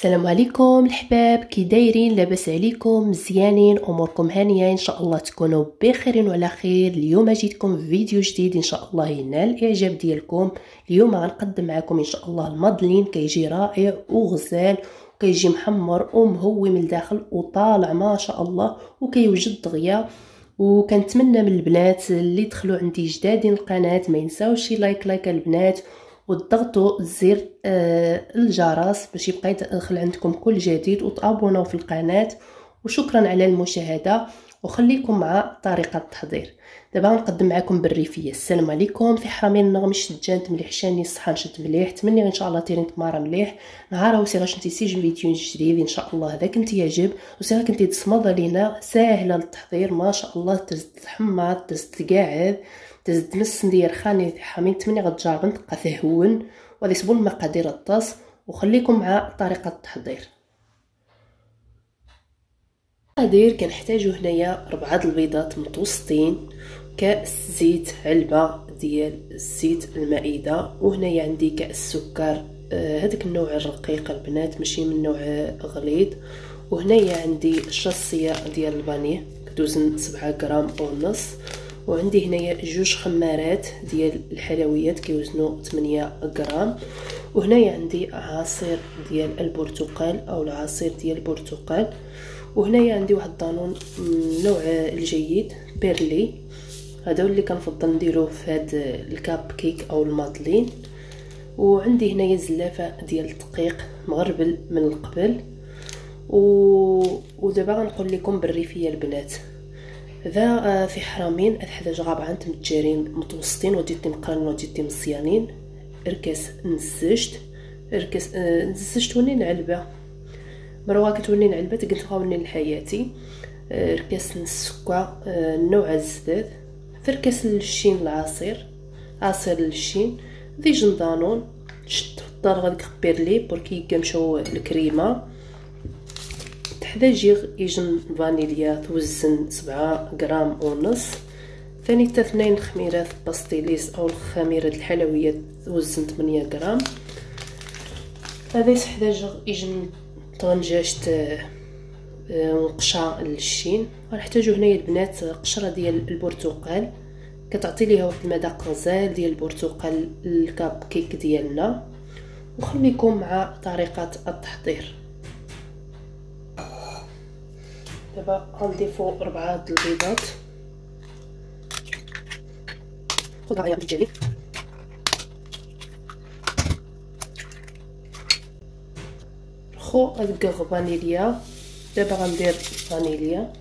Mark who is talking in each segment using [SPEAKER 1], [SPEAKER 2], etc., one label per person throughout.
[SPEAKER 1] السلام عليكم الحباب، كي دايرين؟ لاباس عليكم؟ مزيانين؟ اموركم هانيه؟ ان شاء الله تكونوا بخير وعلى خير. اليوم جيتكم فيديو جديد ان شاء الله ينال الاعجاب ديالكم. اليوم غنقدم معكم ان شاء الله المادلين، كيجي رائع وغزال وكيجي محمر ومهوي من الداخل وطالع ما شاء الله وكيوجد دغيا. وكنتمنى من البنات اللي دخلوا عندي جدادين القناه ما ينساوش لايك البنات، وتضغطوا زر الجرس باش يبقى يدخل عندكم كل جديد، وتابوناو في القناه. وشكرا على المشاهده، وخليكم مع طريقه التحضير. دابا غنقدم معكم بالريفيه. السلام عليكم. في حرامين النغم شجانت مليح، شاني الصحه نشد مليح، تمني ان شاء الله تيرين تماره مليح. نهار وسي غاش نتي سيج فيديو جديد ان شاء الله هذا كنت يعجب، وسي كنتي تصمد لينا ساهله للتحضير ما شاء الله. تحمر تقاعد تمس ندير خاني حامين، تمني غتجرب نتبقى تهون. وغادي تسبوا المقادير الطاس، وخليكم مع طريقه التحضير. المقادير كنحتاجو هنايا 4 البيضات متوسطين، كاس زيت، علبه ديال الزيت المائده، وهنايا عندي كاس سكر هذاك النوع الرقيق البنات ماشي من نوع غليظ. وهنايا عندي شاصيه ديال الفاني كتوزن 7 غرام ونص. وعندي هنايا 2 خمارات ديال الحلويات كيوزنوا 8 غرام. وهنايا عندي عصير ديال البرتقال او العصير ديال البرتقال. وهنايا عندي واحد الدانون نوع الجيد بيرلي، هذا اللي كنفضل نديروه في هاد الكاب كيك او المادلين. وعندي هنايا زلافه ديال الدقيق مغربل من القبل. ودابا غنقول لكم بالريفيه البنات. هذا في حرامين الحداج غابعه متجارين متوسطين وديتي مقرن وديتي مصيانين. ركاس نسجت، ركاس نسجت ونين علبه مروه كتونين علبه قلت غاوني لحياتي. ركاس السكر نوع الزداد، في ركاس للشين العصير، عصير للشين ذي جندانون شت في الدار غادي بيرلي بوركي يقمشوا الكريمه. تحتاج يجن فانيليا توزن 7 غرام ونص. ثاني 2 خميرات باستيليس او الخميره الحلويات توزن 8 غرام. هذا يحتاج يجن طنجاجه نقشه للشين. غنحتاجو هنايا البنات قشره ديال البرتقال كتعطي ليها واحد المذاق غزال ديال البرتقال الكاب كيك ديالنا. وخليكم مع طريقه التحضير. دابا غنضيفو 4 البيضات. خذ معايا الجلي خو غدقغ فانيليا. دابا غندير فانيليا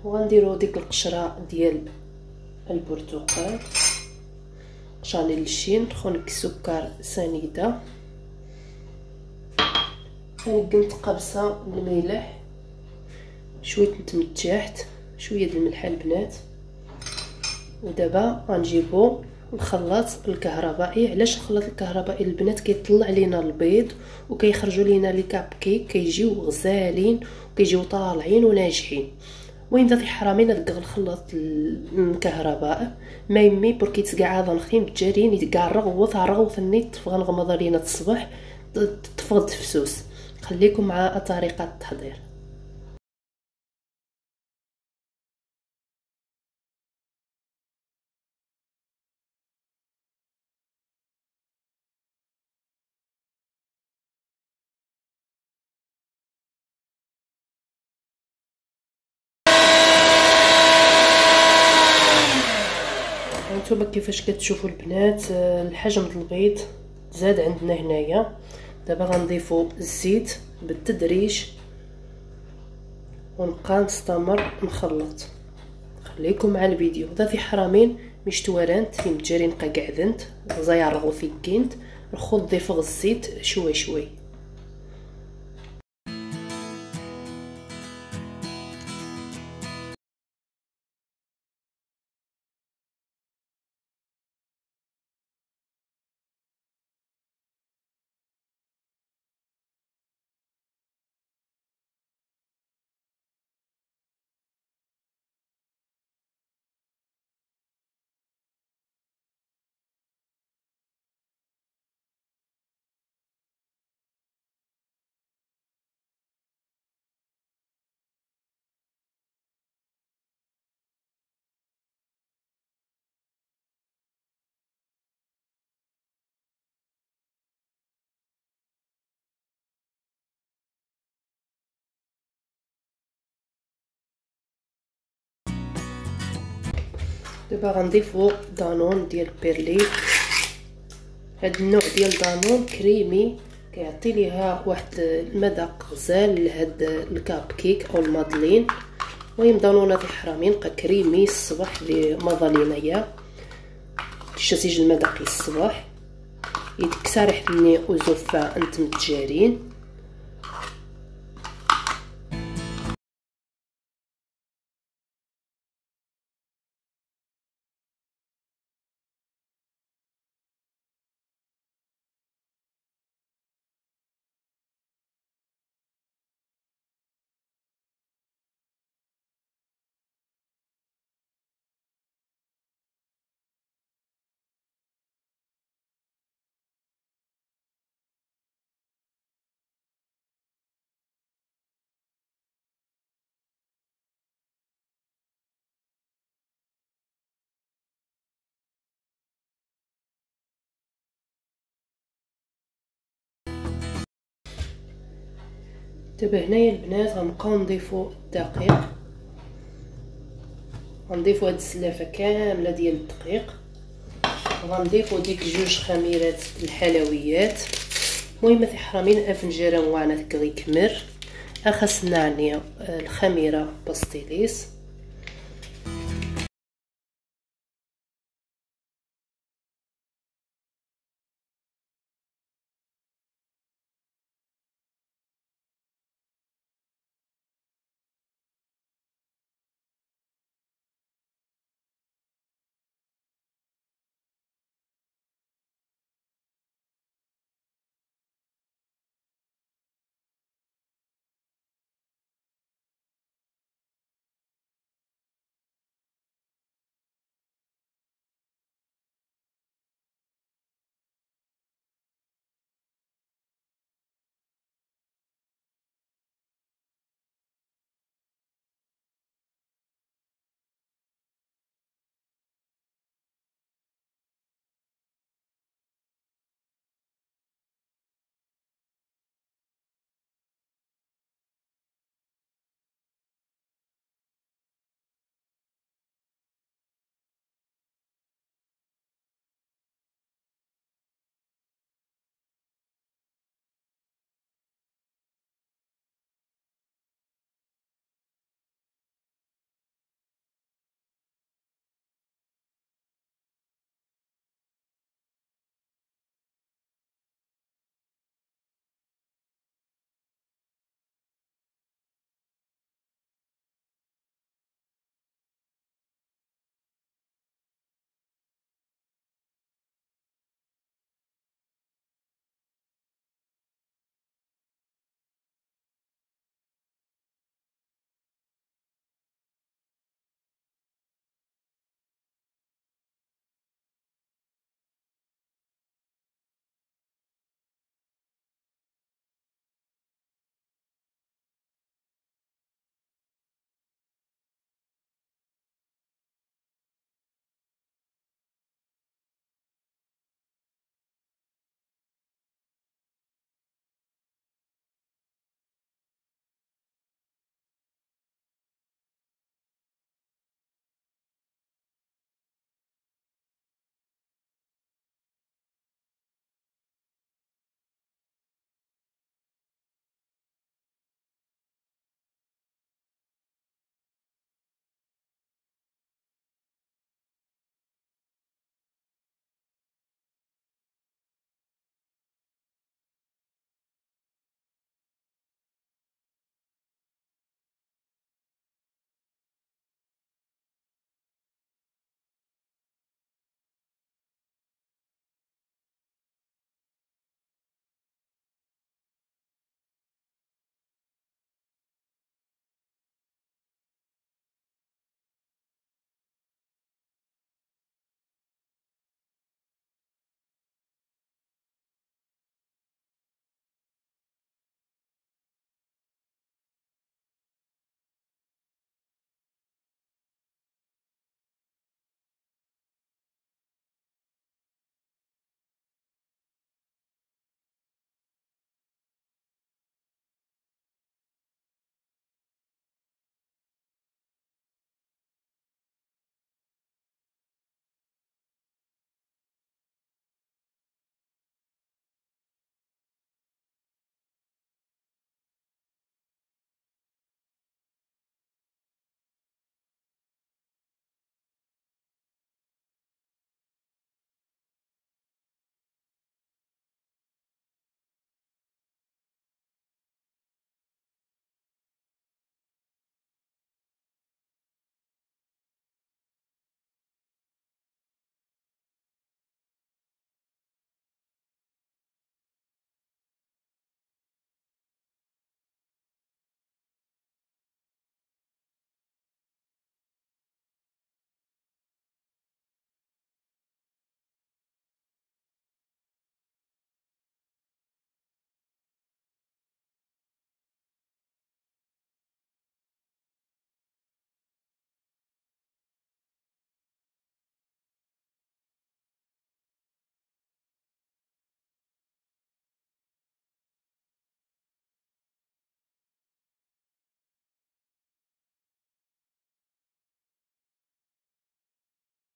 [SPEAKER 1] وغنديرو ديك القشره ديال البرتقال، شاني للشين، خونك سكر سنيده، غنقلت قبصه من الملح، شويه تمتجحت، شويه د الملح البنات. ودابا غنجيبو الخلاط الكهربائي. علاش الخلاط الكهربائي البنات؟ كيطلع لينا البيض وكيخرجوا لينا لي كاب كيك كيجيو غزالين وكيجيو طالعين وناجحين. المهم دابا حرامين دغ الخلاط الكهرباء ما يمي بوركي تسقع ضنخيم تجارين يتقع رغوث النيت غنغمض لينا الصباح تفقد فسوس. خليكم مع طريقه التحضير. هانتوما كيفاش كتشوفوا البنات الحجم د البيض زاد عندنا هنايا. دابا غنضيفوا الزيت بالتدريج ونبقى نستمر نخلط. خليكم مع الفيديو. هذا في حرامين مشتورانت في متجارين قاعدنت زيار غوفي كينت نخو نضيفوا الزيت شوي دابا غنضيفو دانون ديال بيرلي. هاد النوع ديال دانون كريمي كيعطي ليها واحد المذاق غزال لهاد الكاب كيك او المادلين. المهم دانونات الحرامين بقى كريمي الصباح لمظالينيا تشتيج المذاق الصباح يتكسر حني وزوفا انتم تجارين. دابا هنايا البنات غنبقاو نضيفو الدقيق. غنضيفو هاد السلافه كامله ديال الدقيق، وغنضيفو ديك جوج خميرات الحلويات. المهم في حرامين افنجره مواعنا غيكمر اخصنا يعني الخميره باستيليس